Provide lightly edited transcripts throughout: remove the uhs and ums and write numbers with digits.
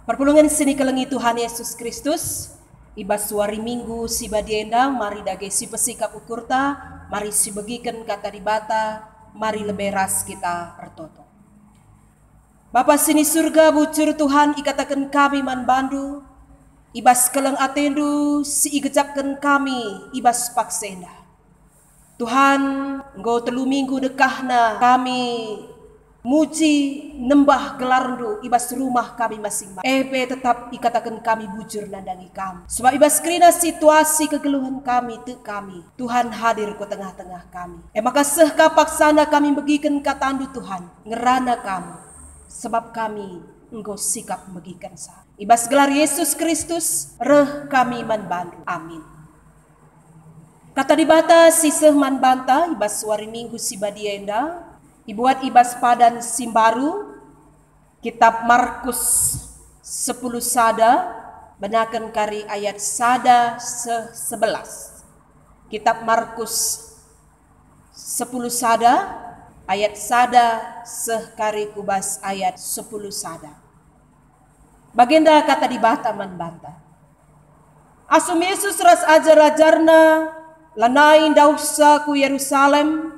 Perpulungan sini kelengi Tuhan Yesus Kristus, ibas suari minggu si badiendang, mari dage si pesikap ukurta, mari si begikan kata dibata, mari leberas kita ertoto. Bapa sini surga bucur Tuhan ikatakan kami man bandu, ibas keleng atendu si igejapkan kami ibas paksenda. Tuhan, engkau telu minggu dekahna kami muji nembah gelarndu ibas rumah kami masing-masing. Tetap ikatakan kami bujur nandangi kami. Sebab ibas kerina situasi kegeluhan kami te kami. Tuhan hadir ke tengah-tengah kami. Maka sehka paksana kami begikan katandu Tuhan. Ngerana kami. Sebab kami engkau sikap begikan sah. Ibas gelar Yesus Kristus reh kami manbandu. Amin. Kata dibata si sehman banta ibas suari minggu si badienda. Ibuat ibas padan simbaru, kitab Markus 10 sada, benakan kari ayat sada 11. Kitab Markus 10 sada, ayat sada kari kubas ayat 10 sada. Bagenda kata dibata man banta. Asum Yesus ras ajar-ajarna, lanai dausa ku Yerusalem,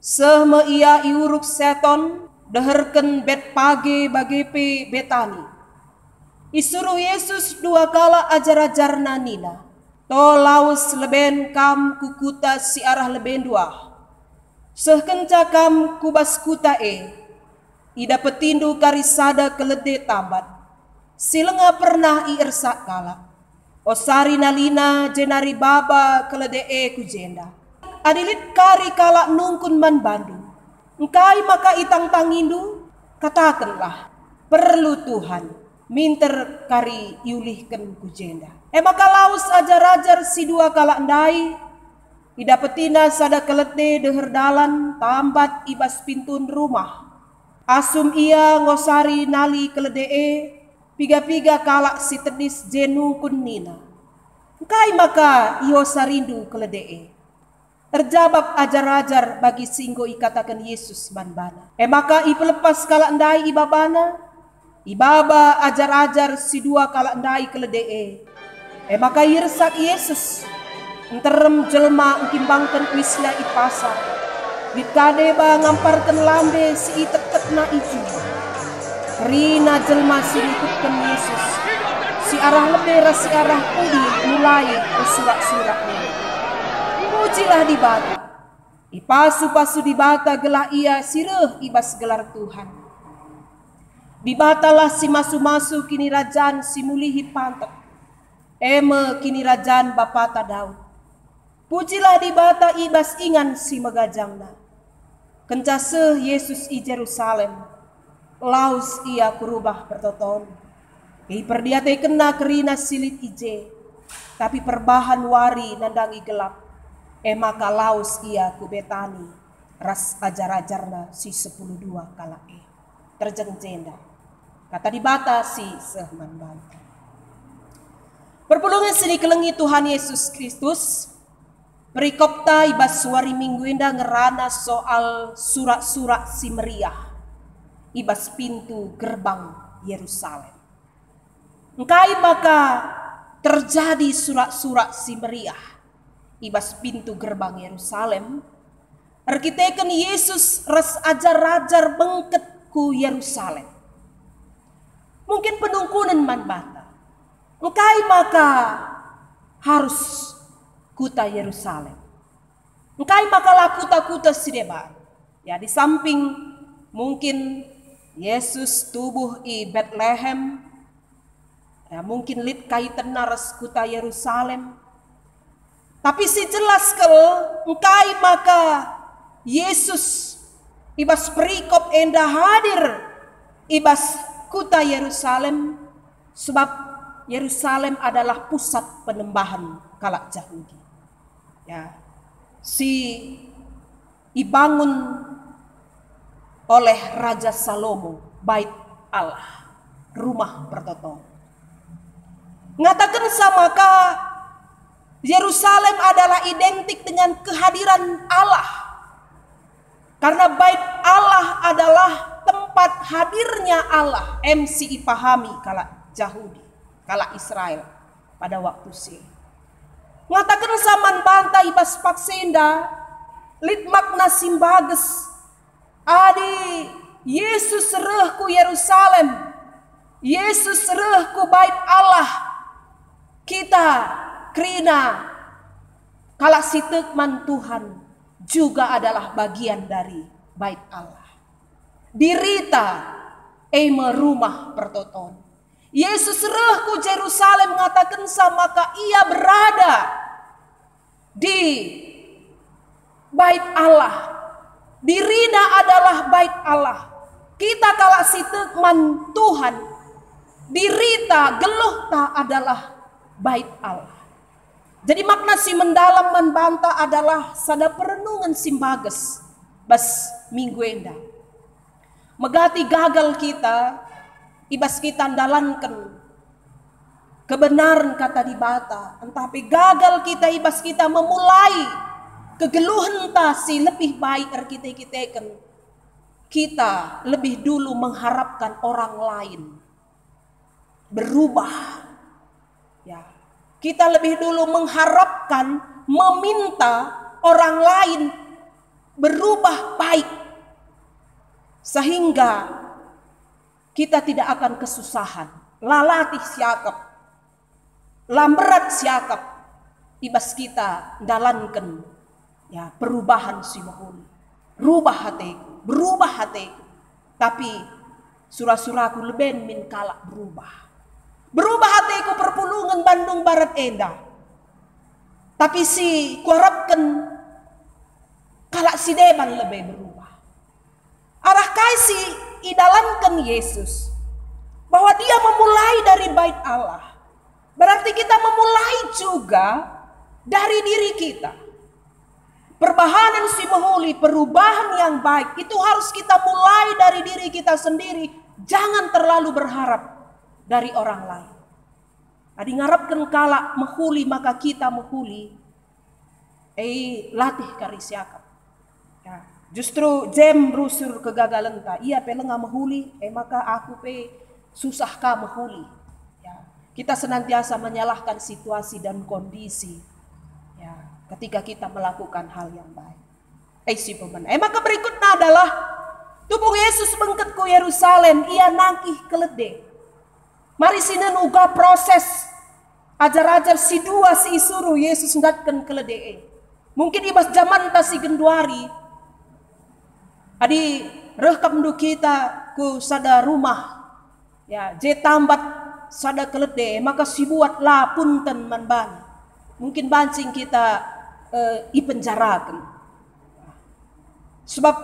sehme ia iuruk seton, deherken bet page bagepe betani. Isuruh Yesus dua kala ajar-ajarna nina. To laus leben kam kukuta si arah leben dua. Sehkenca kam kubas kuta ida petindu karisada kelede tambat. Silenga pernah iersak kala. Osari nalina jenari baba kelede kujenda. Adilit kari kalak nungkun man bandu. Engkai maka itang tangindu, katakanlah, perlu Tuhan, minter kari iulihkan kujenda. Maka laus ajar-ajar si dua kalak ndai, ida petina sada kelete deher dalan, tambat ibas pintun rumah. Asum ia ngosari nali keledee, piga-piga kalak si tenis jenu kun nina. Engkai maka iyo sarindu keledee. Terjabab ajar-ajar bagi singgo ikatakan Yesus banbana. Maka ipelepas kala ndai ibabana, ibaba ajar-ajar si dua kala ndai keledee. Maka irsak Yesus, enterem jelma engkimbangkan wisla ipasar. Witkade ba ngamparkan lambe si itek-tekna iju. Rina jelma si ikutkan Yesus. Si arah lebera si arah udi mulai bersurak-suraknya. Pujilah di bata, ipasu-pasu di bata gelah ia sireh ibas gelar Tuhan. Di batalah si masu-masu kini rajaan si mulihi pantek, kini rajaan bapata Daud. Pujilah di bata ibas ingan si megajangna. Kencase Yesus i Jerusalem, laus ia kurubah pertoton. Perdiate kena kerina silit ije, tapi perbahan wari nandangi gelap. Maka laus ia kubetani ras ajar-ajarna si 10 kala terjeng jenda. Kata dibata si sehman banta. Perpulungan sini kelengi Tuhan Yesus Kristus. Perikopta ibas suari minggu indah ngerana soal surat-surat si meriah. Ibas pintu gerbang Yerusalem. Engkai maka terjadi surat-surat si meriah. Ibas pintu gerbang Yerusalem, arkiteken Yesus ras ajar-ajar bengket ku Yerusalem. Mungkin penungkunan man bata. Engkai maka harus kuta Yerusalem. Engkai maka lah kuta-kuta sidebar. Ya di samping mungkin Yesus tubuh i Bethlehem. Ya mungkin lit kaitan naras kuta Yerusalem. Tapi si jelas engkai maka Yesus ibas perikop endah hadir ibas kuta Yerusalem, sebab Yerusalem adalah pusat penembahan kalak Yahudi. Ya, si dibangun oleh Raja Salomo bait Allah, rumah pertoto. Ngatakan samaka Yerusalem adalah identik dengan kehadiran Allah. Karena bait Allah adalah tempat hadirnya Allah. MC pahami kala Yahudi, kala Israel pada waktu si. Ngatakan zaman banta ibas paksenda, lit makna simbages, adi Yesus sereh ku Yerusalem, Yesus sereh ku bait Allah, kita krina kala sitekman Tuhan juga adalah bagian dari bait Allah. Dirita ema rumah pertoton. Yesus sereh ku Yerusalem mengatakan sama ka ia berada di bait Allah. Dirina adalah bait Allah. Kita kala sitekman Tuhan, dirita geluhta adalah bait Allah. Jadi makna si mendalam membanta adalah sada perenungan simbages bas minggu enda. Megati gagal kita, ibas kita andalankan kebenaran kata di bata. Tapi gagal kita ibas kita memulai kegeluhan si lebih baik kita kita lebih dulu mengharapkan orang lain berubah. Ya, kita lebih dulu mengharapkan, meminta orang lain berubah baik, sehingga kita tidak akan kesusahan. Lalatih siakap, lamberat siakap, ibas kita dalankan ya perubahan si mahuli. Rubah hatiku, berubah hatiku. Tapi surah-surahku leben min kalak berubah. Berubah hatiku perpulungan Bandung Barat enda. Tapi si kuharapkan kalak si deban lebih berubah. Arah kaisi idalankan Yesus bahwa dia memulai dari bait Allah. Berarti kita memulai juga dari diri kita. Perbahanan si mahuli, perubahan yang baik itu harus kita mulai dari diri kita sendiri. Jangan terlalu berharap dari orang lain. Adi ngarapkan kala mahuli maka kita mahuli. Latih karisiakap. Ya, justru jem rusur kegagalan ta. Iya pe lenga mahuli, maka aku pe susah ka mahuli. Ya, kita senantiasa menyalahkan situasi dan kondisi. Ya, ketika kita melakukan hal yang baik. Si pemen. Maka berikutnya adalah tubuh Yesus bengket ku Yerusalem, ia nangkih keledai. Mari sinan uga proses ajar-ajar si dua si isuru Yesus ngatkan keledai. Mungkin ibas zaman ta si genduari. Adi rekam du kita ku sada rumah. Ya, je tambat sada keledai, maka si buat la punten manban. Mungkin bancing kita ipenjarakan. Sebab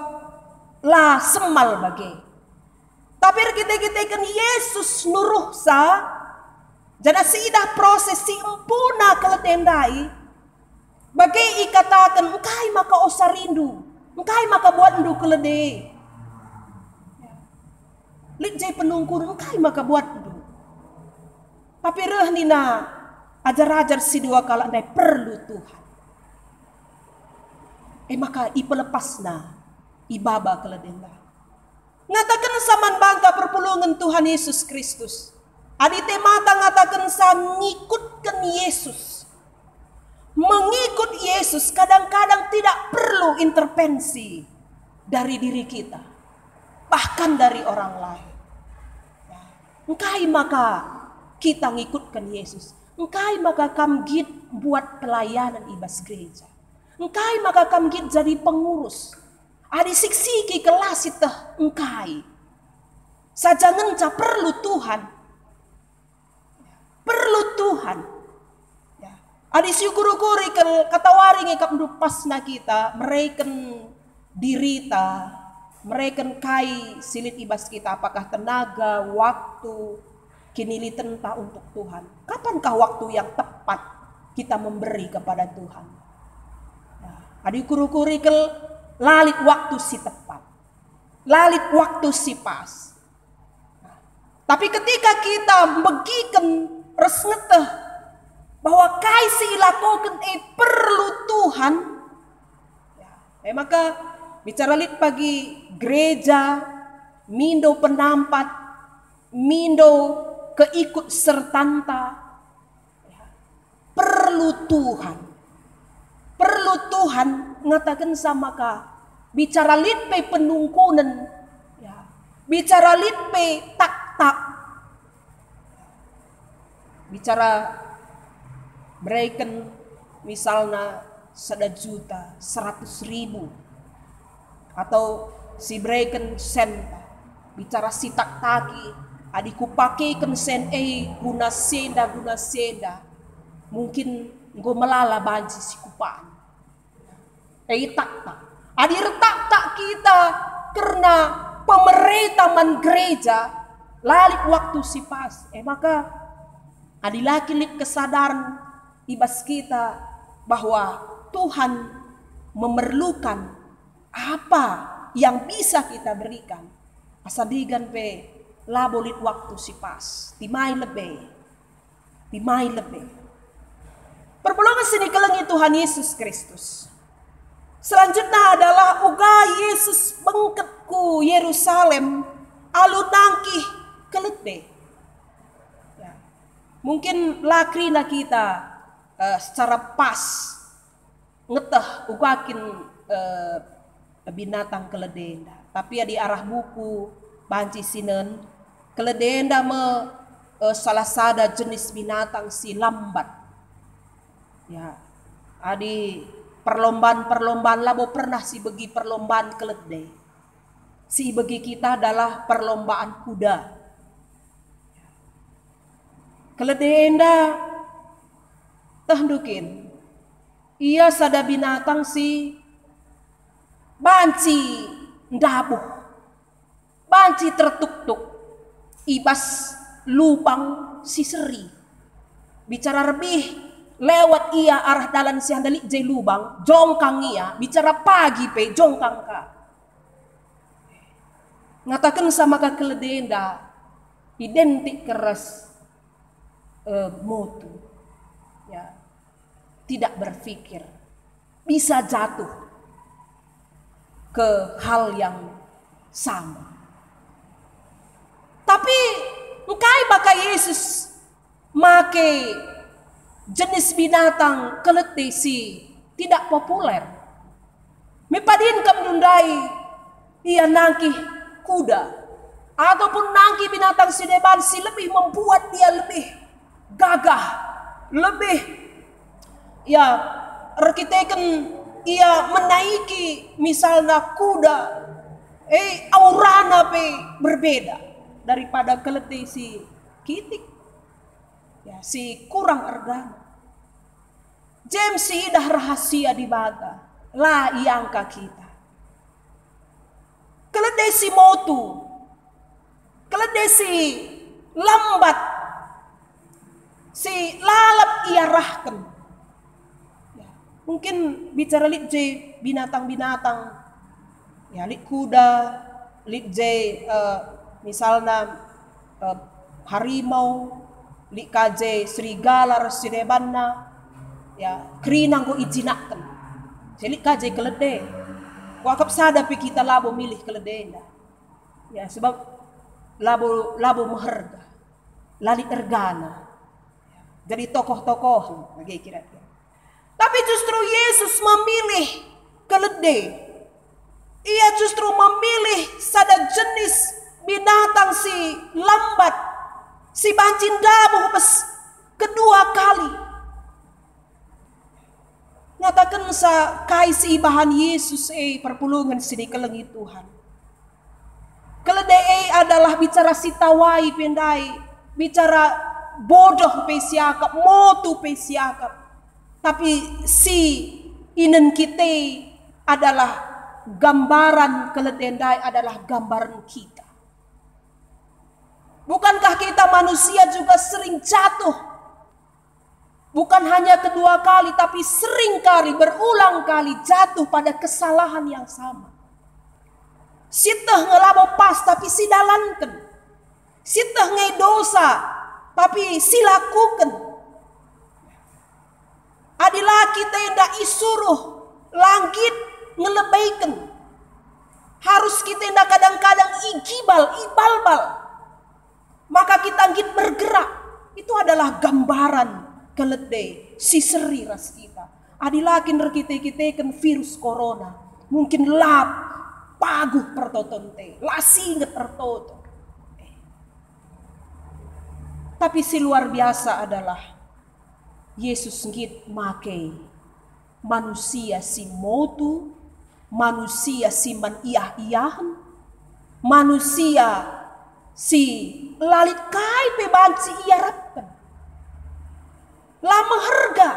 la semal bagi. Tapi kita kan Yesus nuruh sa, jadi siidah proses si empuna keledendai, bagi ikatakan engkai maka osa rindu, engkai maka buat ndu keledai. Lijai penungkur engkai maka buat ndu. Tapi rehnina ajar-ajar si dua kala andai perlu Tuhan. Maka ipelepasna ibaba keledendai. Ngatakan saman bangka perpulungan Tuhan Yesus Kristus. Adite mata ngatakan sa ngikutkan Yesus. Mengikut Yesus kadang-kadang tidak perlu intervensi dari diri kita. Bahkan dari orang lain. Engkai maka kita ngikutkan Yesus. Engkai maka kamgit buat pelayanan ibas gereja. Engkai maka kamgit jadi pengurus. Adi siksiki kelas itu engkai. Sajangan ca perlu Tuhan. Perlu Tuhan. Adi syukur-ukuri katawari ngikap pasna kita. Mereken dirita. Mereken kai silit ibas kita. Apakah tenaga, waktu, kinili tenta untuk Tuhan. Kapankah waktu yang tepat kita memberi kepada Tuhan? Adi kuru-kuri lalit waktu si tepat. Lalit waktu si pas. Tapi ketika kita begiken resngeteh bahwa kaisi ilakoken perlu Tuhan. Maka bicara lit pagi gereja, mindo penampat, mindo keikut sertanta perlu Tuhan. Perlu Tuhan ngatakan sama ka. Bicara litpe penungkunan. Ya. Bicara litpe tak. Bicara berikan misalnya 1 juta, 100.000. Atau si berikan sen. Bicara si tak taki. Adiku pakaikan sen guna senda. Mungkin engkau melala banci si kupaan. Tak. Adir tak kita karena pemerintah man gereja lalik waktu si pas. Maka adilaki kesadaran ibas kita bahwa Tuhan memerlukan apa yang bisa kita berikan. Asadigan pe labolit waktu si pas. Timai lebih. Perpulungan sini kelengi Tuhan Yesus Kristus. Selanjutnya adalah uga Yesus bengket ku Yerusalem alu nangkih kelete. Ya. Mungkin lakrina kita secara pas ngeteh ugakin binatang keledenda. Tapi ya di arah buku banci sinen keledenda salah sada jenis binatang si lambat. Ya, adi perlombaan labo pernah si bagi perlombaan keledai. Si bagi kita adalah perlombaan kuda. Keledai enda tahdukin. Ia sada binatang si banci ndabuh. Banci tertuk-tuk. Ibas lubang si seri. Bicara lebih lewat ia arah dalan si handalik jai lubang, jongkang ia, bicara pagi pe jongkang ka. Ngatakan sama ka keledenda, identik keras motu. Ya, tidak berpikir, bisa jatuh ke hal yang sama. Tapi engkai baka Yesus make jenis binatang kelete si tidak populer. Mipadin kamdundai ia nangkih kuda ataupun nangkih binatang si deban si lebih membuat dia lebih gagah, lebih ya rekiteken ia menaiki misalnya kuda aurana pe berbeda daripada kelete si kitik. Ya, si kurang ergana. James si idah rahasia di baga. La iangka kita. Keledai si motu. Keledai si lambat. Si lalap ia rahkan. Ya, mungkin bicara lit je binatang-binatang. Ya, lit kuda. Lit je misalnya harimau. Lik kaje serigala residebanna ya krinang ko ijinakan jadi kaje keledai wakap sadapi kita labo milih keledai ya sebab labo maharga lali ergana jadi tokoh-tokoh lagi kira-kira tapi justru Yesus memilih keledai ia justru memilih sada jenis binatang si lambat si bancin dabuh kedua kali. Ngatakan sa kaisi ibahan Yesus perpulungan sini kelengi Tuhan. Keledai adalah bicara sitawai pendai, bicara bodoh pe siakap, motu pe siakap. Tapi si inen kita adalah gambaran keledai adalah gambaran kita. Bukankah kita manusia juga sering jatuh? Bukan hanya kedua kali, tapi sering kali, berulang kali jatuh pada kesalahan yang sama. Sitah ngelabo pas, tapi si dalankan. Sitah ngai dosa, tapi si lakukan. Adilah kita hendak isuruh langit ngelebaikan. Harus kita hendak kadang-kadang ibalbal. Maka kita ngit bergerak. Itu adalah gambaran kelede si seri ras kita. Adilakin kita kan virus corona. Mungkin lap paguh pertotonte. Lasinget pertoto. Tapi si luar biasa adalah Yesus ngit make manusia si motu, manusia si man iyah-iyahan, manusia si lalit kai pebanci iarapkan. Lama harga.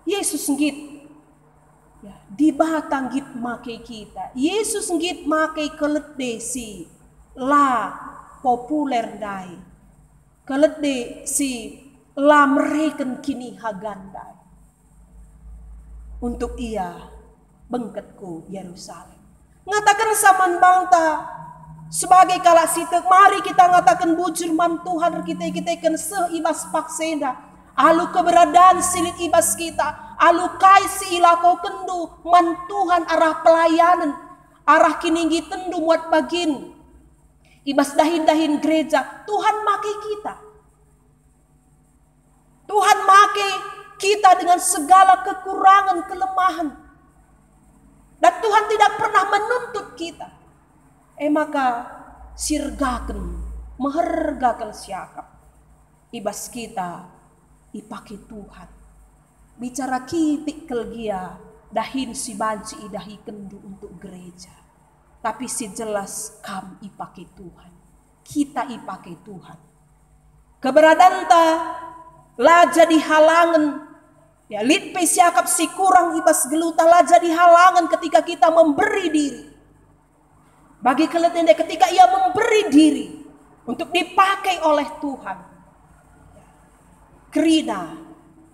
Yesus ngit ya, di batang ngit make kita. Yesus ngit make kelede si la populer dai. Kelede si la mereken kini hagandai. Untuk ia bengketku Yerusalem. Ngatakan saman bangta sebagai kala sitek, mari kita ngatakan bujur man Tuhan kita kan seibas paksenda. Alu keberadaan silit ibas kita, alu kai si ilako kendu man Tuhan arah pelayanan, arah kininggi tendu muat bagin. Ibas dahin-dahin gereja, Tuhan make kita. Tuhan make kita dengan segala kekurangan, kelemahan. Dan Tuhan tidak pernah menuntut kita. Maka sirgakan, mehergakan siakap. Ibas kita ipake Tuhan. Bicara kitik kelgia, dahin si banci idahi kendu untuk gereja. Tapi si jelas kam ipake Tuhan. Kita ipake Tuhan. Keberadaan ta lah jadi halangan. Ya, litpe siakap si kurang ibas geluta lah jadi halangan ketika kita memberi diri. Bagi keletende ketika ia memberi diri untuk dipakai oleh Tuhan. Kerina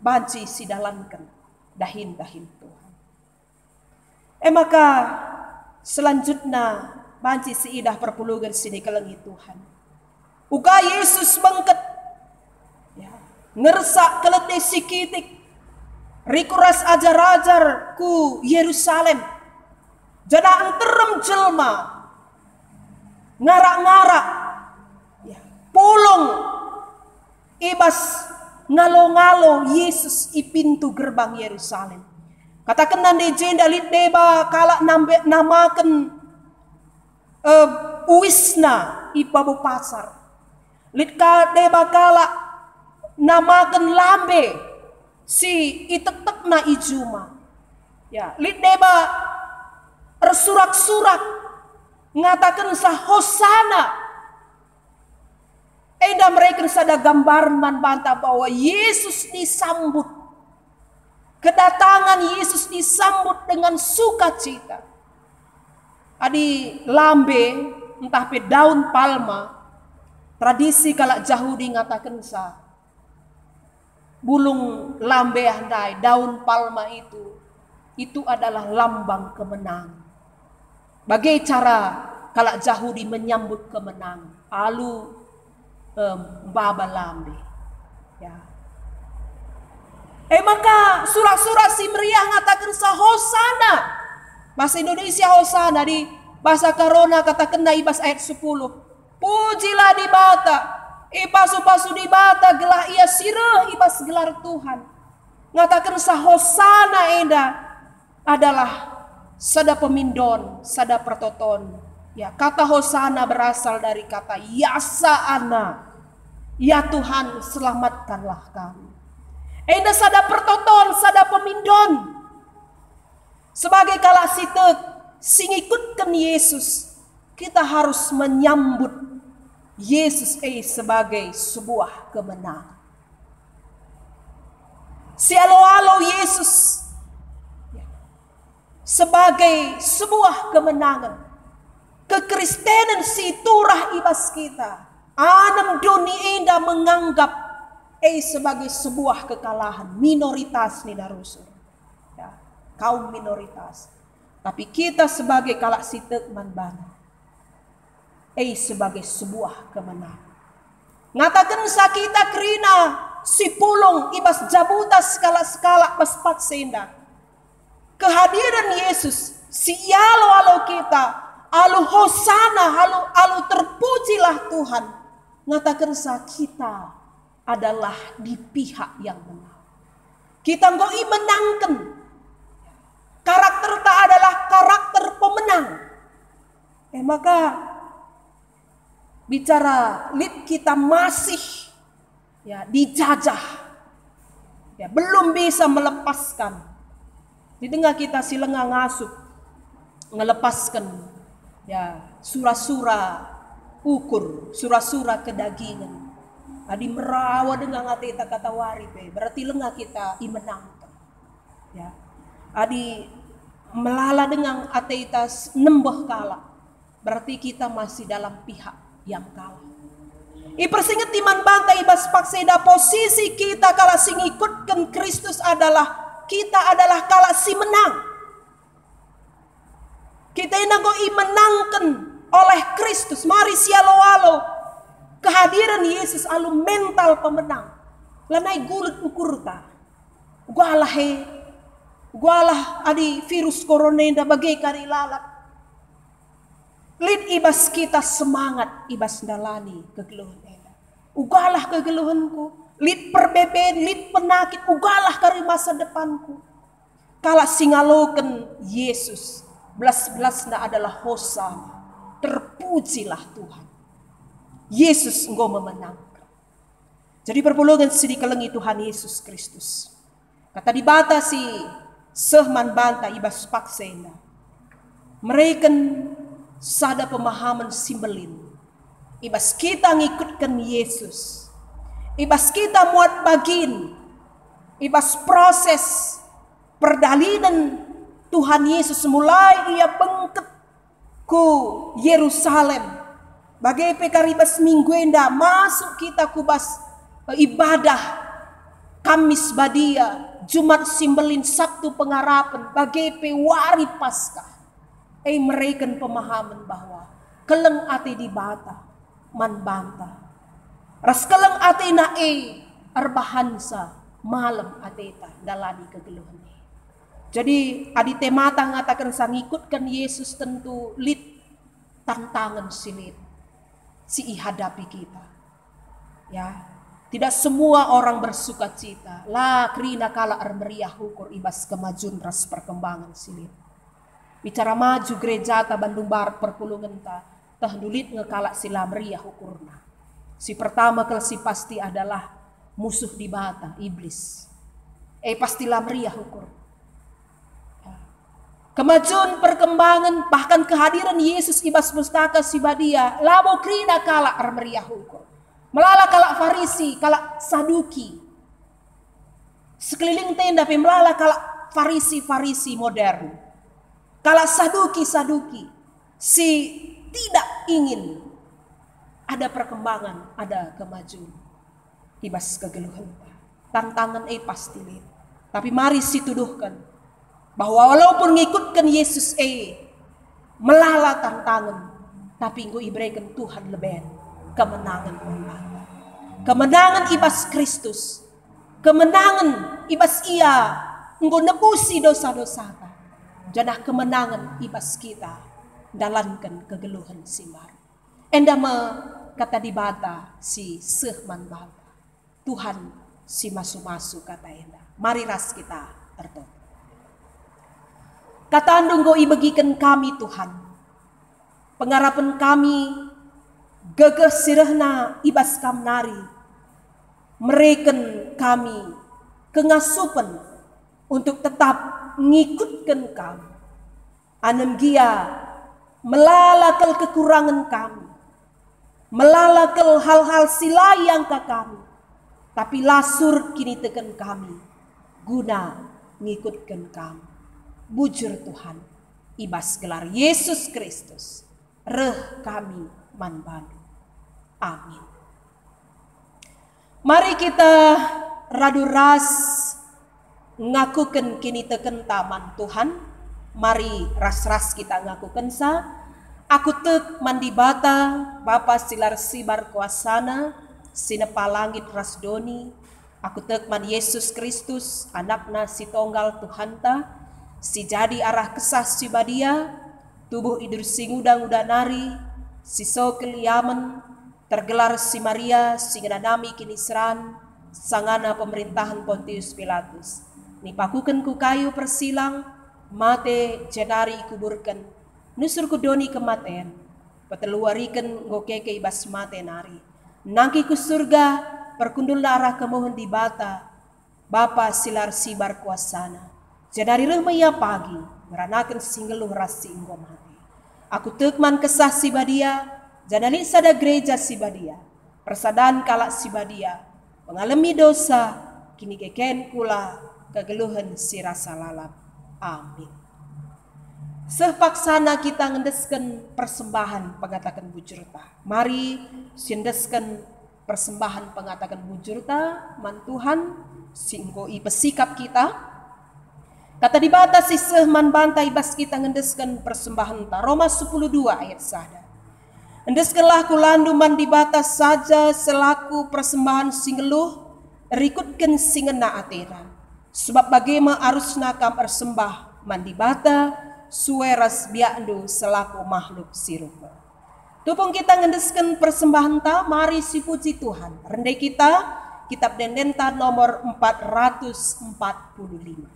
banci sidalankan dahin-dahin Tuhan. Maka selanjutnya banci si idah perpulugan sini kelengi Tuhan. Uga Yesus bangket. Ya, ngersak kelete si kitik. Rikuras ajar-ajar ku Yerusalem. Jana anterem jelma. Ngarak-ngarak. Ya, pulung. Ibas ngalo-ngalo Yesus i pintu gerbang Yerusalem. Katakan nande jenda lit deba kalak namakan uwisna i babu pasar. Lit ka deba kalak namakan lambe si itek-tek na ijuma. Ya, lit deba tersurak-surak ngatakan sah hosana. Eda mereka sada gambaran man banta bahwa Yesus disambut. Kedatangan Yesus disambut dengan sukacita. Adi lambe entah pe daun palma. Tradisi kalak Yahudi ngatakan sah. Bulung lambe andai daun palma itu adalah lambang kemenangan. Bagai cara kalak Yahudi menyambut kemenangan. Alu baba lambe. Ya. Maka surat-surat si meriah ngatakan sahosana. Bahasa Indonesia hosana, di bahasa Karona katakan ibas ayat 10. Pujilah di bata. Pasu-pasu di bata gelah ia sirah ibas gelar Tuhan. Ngatakan sahosana enda adalah sada pemindon, sada pertoton. Ya, kata hosana berasal dari kata yasa'ana. Ya Tuhan, selamatkanlah kami. Enda sada pertoton, sada pemindon. Sebagai kala sitek singikutkan Yesus, kita harus menyambut Yesus sebagai sebuah kemenangan. Si alo-alo Yesus sebagai sebuah kemenangan. Kekristenan si turah ibas kita. Anam dunia indah menganggap sebagai sebuah kekalahan. Minoritas nih darusul. Ya, kaum minoritas. Tapi kita sebagai kalak sitek manbana. Sebagai sebuah kemenangan. Ngatakan sakita kerina si pulung ibas jabuta skala-skala pespat senda. Kehadiran Yesus si alo-alo kita alu hosana, alu terpujilah Tuhan. Ngatakan kita adalah di pihak yang benar. Kita ngoi menangkan. Karakter ta adalah karakter pemenang. Maka bicara lid kita masih dijajah. Belum bisa melepaskan. Di tengah kita silengah ngasuk ngelepaskan sura-sura ukur, sura-sura kedagingan. Adi merawa dengan hati kita kata wari berarti lengah kita imenangkan. Adi melala dengan hati kita nembah kalah. Berarti kita masih dalam pihak yang kalah. Persinget iman banta ibas pakseda posisi kita kala sing ikutkan Kristus adalah kita adalah kala si menang. Kita inago menangkan oleh Kristus. Mari sialo-alo kehadiran Yesus alu mental pemenang. Lanai gulut ukur ta. Gualah adi virus corona inda bagai kari lalat. Lid ibas kita semangat ibas dalani kegeluhan eda. Ugalah kegeluhanku. Lid perbeben, lid penakit. Ugalah kari masa depanku. Kala singaloken Yesus. Belas-belasna adalah hosana. Terpujilah Tuhan. Yesus engkau memenangkan. Jadi perpuluhan sidi kelengi Tuhan Yesus Kristus. Kata dibatasi sehman banta ibas paksena. Mereka sada pemahaman simbelin. Ibas kita ngikutkan Yesus. Ibas kita muat bagin. Ibas proses perdalinan Tuhan Yesus mulai ia bengket ku Yerusalem. Bagai pekaribas minggu enda masuk kita kubas ibadah Kamis Badia, Jumat Simbelin, Sabtu Pengharapan, bagai pewari Paskah. Mereka pemahaman bahwa keleng ati di bata man banta. Ras keleng ati na arbahansa malam ateta dalani kegeluhan. Jadi adi temata ngatakan sang ikutkan Yesus tentu lit tantangan silit si hadapi kita. Tidak semua orang bersuka cita. La krina kala meriah hukur ibas kemajuan ras perkembangan silit. Bicara maju gereja ta Bandung Barat perpulungan ta tahdulit ngekalak sila meriah ukurna. Si pertama si pasti adalah musuh di bata iblis. Pastilah meriah ukur. Kemajuan perkembangan bahkan kehadiran Yesus ibas pustaka si badia labo krina kalak meriah ukur. Melala kalak Farisi, kalak Saduki. Sekeliling tenda melala kalak Farisi modern. Kalau Saduki si tidak ingin ada perkembangan, ada kemajuan. Ibas kegeluhan. Tantangan pasti lihat. Tapi mari tuduhkan bahwa walaupun ngikutkan Yesus melala tantangan, tapi engkau iberikan Tuhan lebih kemenangan. Kemenangan ibas Kristus. Kemenangan ibas ia engkau nebusi dosa-dosa. Janah kemenangan ibas kita dalankan kegeluhan simbar. Enda kata dibata si sehman bata. Tuhan si masu-masu kata enda. Mari ras kita tertutup. Kata andung go ibagikan kami Tuhan. Pengharapan kami gagah sirahna ibas kamnari. Mereken kami kengasupan untuk tetap ngikutkan kami. Anem gia melalakal kekurangan kami. Melalakal hal-hal silayang ke kami. Tapi lasur kini tekan kami. Guna ngikutkan kami. Bujur Tuhan. Ibas gelar Yesus Kristus. Reh kami manbadu. Amin. Mari kita radu ras ngakukan kini teken taman Tuhan. Mari ras-ras kita ngakukan sa. Aku tek mandi bata Bapa silar sibar kuasana sinepa langit rasdoni. Aku tek man Yesus Kristus anakna si tonggal Tuhanta si jadi arah kesah si badia tubuh idur singudang udanari, si sokel yamen, tergelar si Maria, singanami kinisran, sangana pemerintahan Pontius Pilatus. Nipakuken ku kayu persilang, mate jenari kuburkan, nusur kudoni kematen, peteluariken ngokeke ibas mate nari. Nangki ku surga, perkundul arah kemohon di bata, Bapa silar sibar kuasana. Jenari remaya pagi, meranakan singgeluh rasi inggo mati. Aku tekman kesah si badia, janali sada gereja si badia, persadaan kalak si badia, mengalami dosa, kini keken kula kegeluhan si rasa lalap. Amin. Sepaksana kita ngendeskan persembahan pengatakan bujurta. Mari sindeskan persembahan pengatakan bujurta, mantuhan singgoi pesikap kita. Kata dibatasi sehman bantai bas kita ngendeskan persembahan ta. Roma 10:2 ayat sada. Endeskanlah kulandu man dibatas saja selaku persembahan singeluh, rikutkan singena atera. Sebab bagaimana arusna kam persembah man dibata, sueras biakdu selaku makhluk sirupa. Tupung kita ngendeskan persembahan ta, mari si puji Tuhan. Rendai kita, kitab Dendenta nomor 445.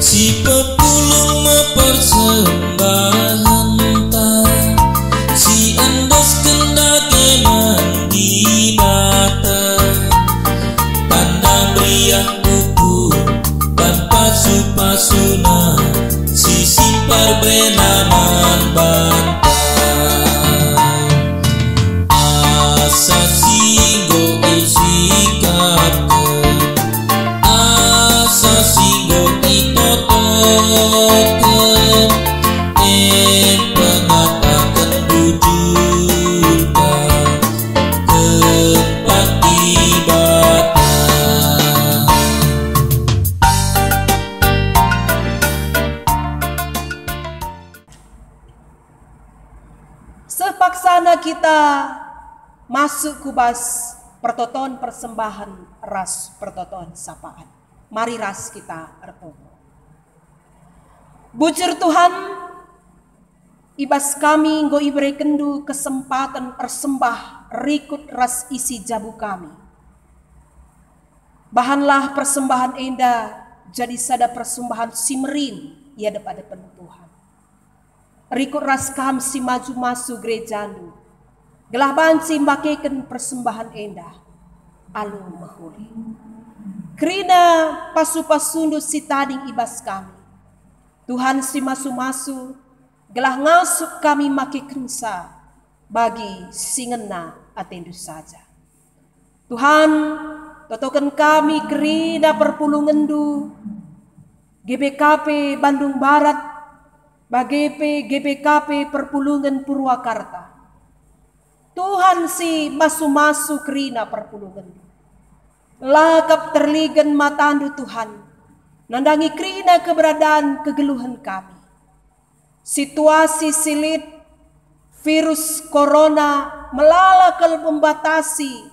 Si pepulung mempersembahan ta, si andos kendake mandi bata, pandang beriah buku dan pasu-pasuna, si simpar benaman banta. Asa singgo isikapke, asa singgo itotoken, pengatakan bujurka kepakibatan. Sepaksana kita masuk kubas pertoton persembahan ras pertoton sapaan. Mari ras kita ertoto. Bujur Tuhan, ibas kami nggo ibere kendu kesempatan persembah rikut ras isi jabu kami. Bahanlah persembahan enda jadi sada persembahan simerin ia depan Tuhan. Rikut ras kam si maju masu gerejandu. Gelah banci mbakeken persembahan endah. Alu mahuli. Kerina pasu-pasundu si tading ibas kami. Tuhan si masu-masu. Gelah ngasuk kami make kensa. Bagi singena atendu saja. Tuhan totokan kami kerina perpulungendu. GBKP Bandung Barat. GBKP Perpulungan Purwakarta. Tuhan si masu-masu kerina perpulungan. Lakap terligan matandu Tuhan. Nandangi kerina keberadaan kegeluhan kami. Situasi silit virus corona melalakal membatasi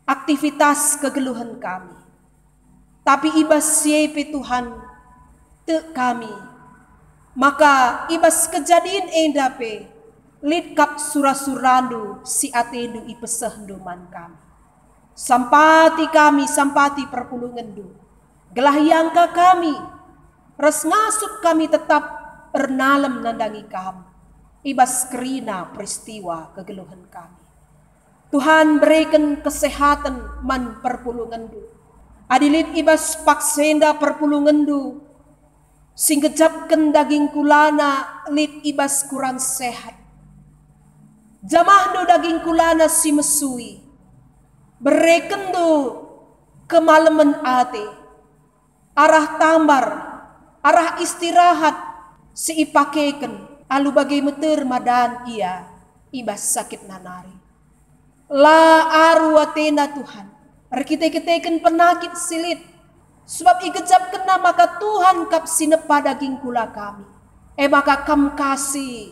aktivitas kegeluhan kami. Tapi ibas siepe Tuhan te kami. Maka ibas kejadian endape litkap surasurandu si atendu ipesehdu man kami. Sampati kami, sampati perpulungandu. Gelah yangka kami, res ngasup kami tetap ernalem nandangi kami. Ibas kerina peristiwa kegeluhan kami. Tuhan berikan kesehatan man perpulungandu. Adilit ibas paksenda perpulungandu. Sing kejapken daging kulana lit ibas kurang sehat. Jamahdu daging kulana si mesui. Berekendu kemalaman ate. Arah tambar, arah istirahat si ipakeken. Alu bagai meter madan ia ibas sakit nanari. La aru atena Tuhan. Rekite-kiteken penakit silit. Sebab ikejap kena maka Tuhan kap sinepa daging kula kami. Maka kam kasih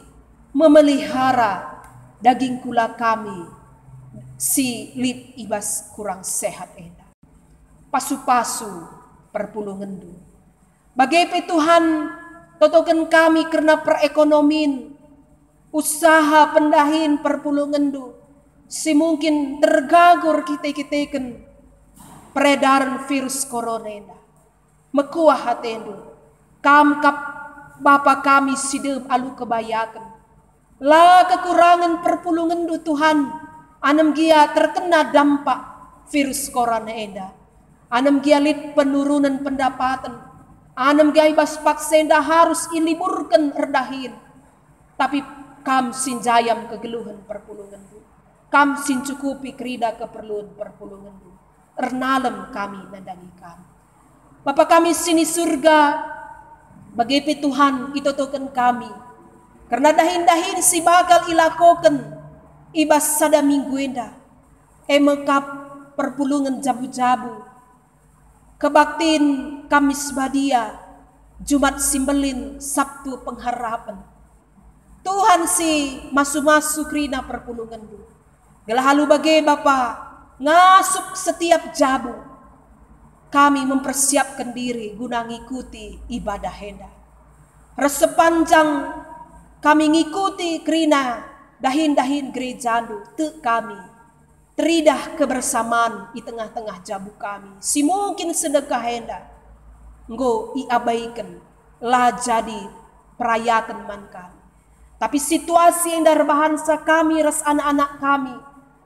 memelihara daging kula kami si lip ibas kurang sehat enda. Pasu-pasu perpulungan du. Bagaimana Tuhan totokan kami karena perekonomian usaha pendahin perpulungan du. Si mungkin tergagur kita-kitakan peredaran virus corona enda. Mekuah hatendu. Kam kap Bapa kami sidem alu kebayakan. La kekurangan perpulungan du Tuhan. Anem gia terkena dampak virus corona enda. Anem gia lid penurunan pendapatan. Anem gia ibas paksenda harus iliburkan erdahin. Tapi kam sinjayam kegeluhan perpulungan du. Kam sin cukupi kerida keperluan perpulungan du. Ernalem kami nandangi kami. Bapa kami sini surga. Bagaimana Tuhan itotokan kami. Karena dahin-dahin si bakal ilakokan. Ibas sada minggu enda. Emekap perpulungan jabu-jabu. Kebaktin Kamis Badia. Jumat Simbelin. Sabtu Pengharapan. Tuhan si masu-masu krina perpulungan du. Gelah halu bagai Bapa. Ngasuk setiap jabu. Kami mempersiapkan diri guna ngikuti ibadah henda. Resepanjang kami ngikuti kerina dahin-dahin gereja andu te kami. Teridah kebersamaan di tengah-tengah jabu kami. Si mungkin sedekah henda. Nggo iabaikan lah jadi perayaan man kami. Tapi situasi yang dar bahasa kami ras anak-anak kami.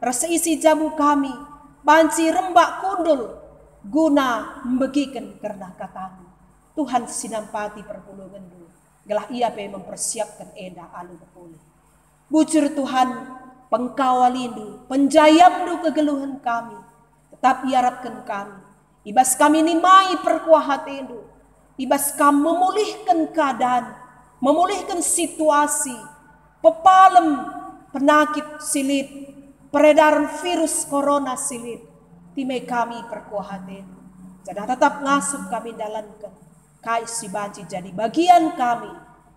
Ras isi jabu kami. Banci rembak kundul. Guna membagikan karena katamu. Tuhan sinampati perpulungan dulu. Gelah ia pe mempersiapkan enda alu pulih. Bujur Tuhan pengkawalindu. Penjayamdu kegeluhan kami. Tetap iarapkan kami. Ibas kami nimai perkuahatendu. Ibas kami memulihkan keadaan. Memulihkan situasi. Pepalem penyakit silit. Peredaran virus corona silit. Timai kami perkuahaten. Jadi tetap ngasup kami dalamkan. Kai si banci jadi bagian kami.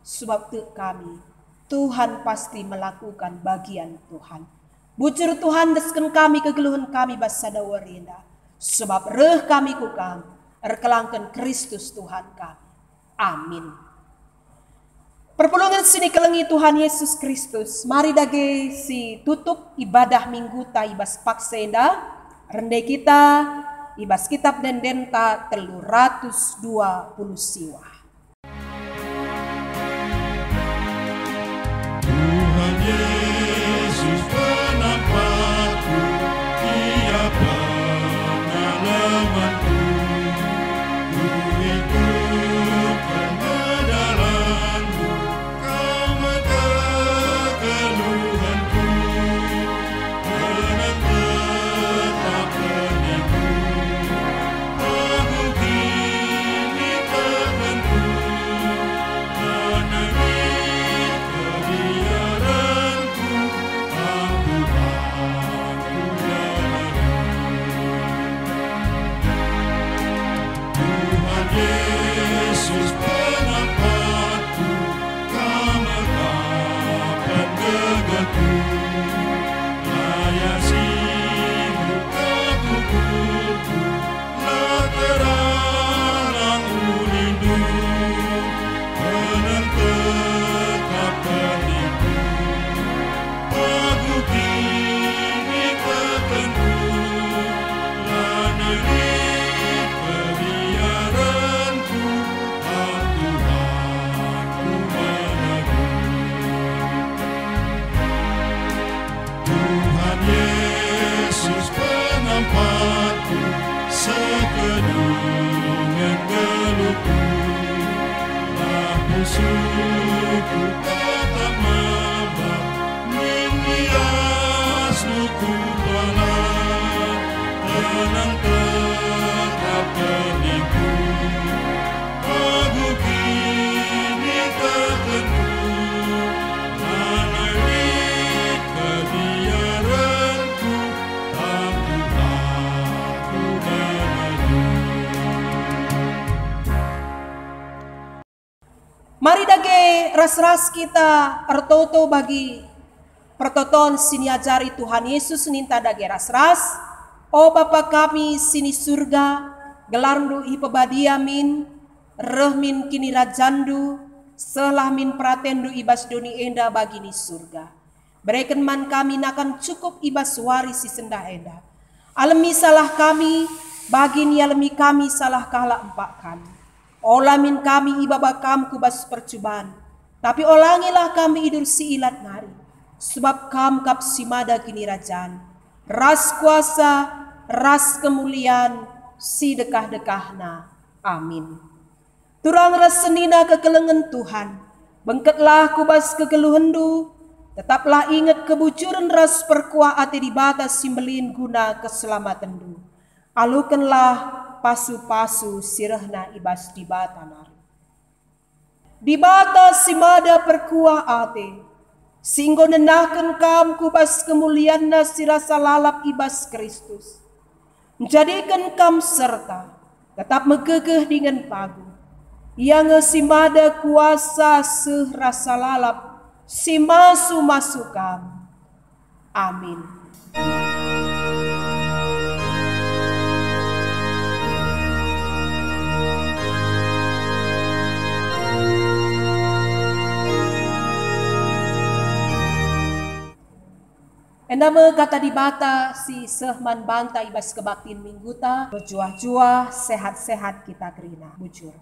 Sebab tu kami. Tuhan pasti melakukan bagian Tuhan. Bujur Tuhan desken kami kegeluhan kami basada warinda. Sebab reh kami kukam. Erkelangkan Kristus Tuhan kami. Amin. Perpulungan sini kelengi Tuhan Yesus Kristus. Mari dage si tutup ibadah minggu ta ibas paksenda. Rendai kita, ibas kitab Dendenta 320 siwa. Tuhan Yesus penampakku, Dia pengalamanku. Ku ikut pengedalanmu, Kau kekeluhanku. Yesus penampakku, Kau menggapai gegaku. Layasi muka tubuhku, lah terang ulindu. Benar tetap penipu, aku kini ketentu. Lah negeri Yesus penampakku, sekedungan geluhku. Lampu suku tetap mabak, menghias luku belah. Tenang tetap penipu, aku kini tertentu. Mari dage ras-ras kita artoto bagi pertoton sini ajari Tuhan Yesus ninta dage ras-ras. O Bapa kami sini surga, gelarndu ipebadiamin, rehmin kini rajandu, selahmin pratendu ibas doni enda bagini surga. Berikan man kami nakan cukup ibas warisi senda enda. Alemi salah kami, bagin alemi kami salah kala empakan. Olamin kami ibabakam kubas percubaan, tapi olangilah kami idur si ilat ngari. Sebab kam kap simada kini rajaan. Ras kuasa, ras kemuliaan, si dekah-dekahna. Amin. Turang resenina kekelengan Tuhan. Bengketlah kubas kekeluhendu. Tetaplah ingat kebucuran ras perkuah ati di batas simbelin guna keselamatan du. Alukanlah pasu-pasu sirahna ibas di batanar. Di batas simada perkuah ati. Singgo nenahkan kam kubas kemulianna sirasa lalap ibas Kristus. Menjadikan kam serta tetap megegeh dengan pagu. Yang simada kuasa serasa lalap si masu kam. Amin. Endama kata di bata si sehman banta ibas kebaktin mingguta, berjuah-juah sehat-sehat kita kerina bujur.